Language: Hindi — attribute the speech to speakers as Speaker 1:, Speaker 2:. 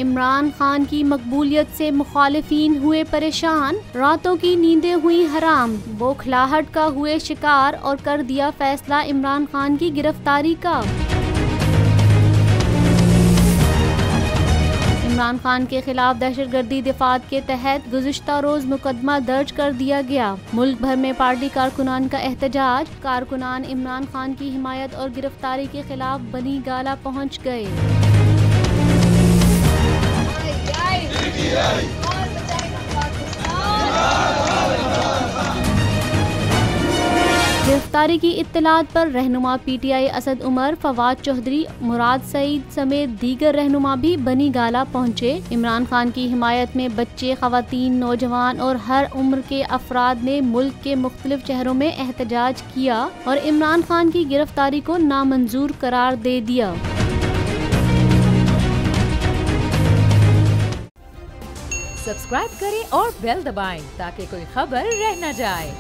Speaker 1: इमरान खान की मकबूलियत से मुखालिफिन हुए परेशान, रातों की नींदें हुई हराम, बौखलाहट का हुए शिकार और कर दिया फैसला इमरान खान की गिरफ्तारी का। इमरान खान के खिलाफ दहशतगर्दी दिफात के तहत गुज़िश्ता रोज मुकदमा दर्ज कर दिया गया। मुल्क भर में पार्टी कारकुनान का एहतजाज, कारकुनान इमरान खान की हिमायत और गिरफ्तारी के खिलाफ बनी गाला पहुंच गए। गिरफ्तारी की इत्तलात पर रहनुमा PTI असद उमर, फवाद चौधरी, मुराद सईद समेत दीगर रहनुमा भी बनी गाला पहुंचे। इमरान खान की हिमायत में बच्चे, खवातीन, नौजवान और हर उम्र के अफराद ने मुल्क के मुख्तलिफ शहरों में एहतजाज किया और इमरान खान की गिरफ्तारी को नामंजूर करार दे दिया।
Speaker 2: सब्सक्राइब करें और बेल दबाएं ताकि कोई खबर रह न जाए।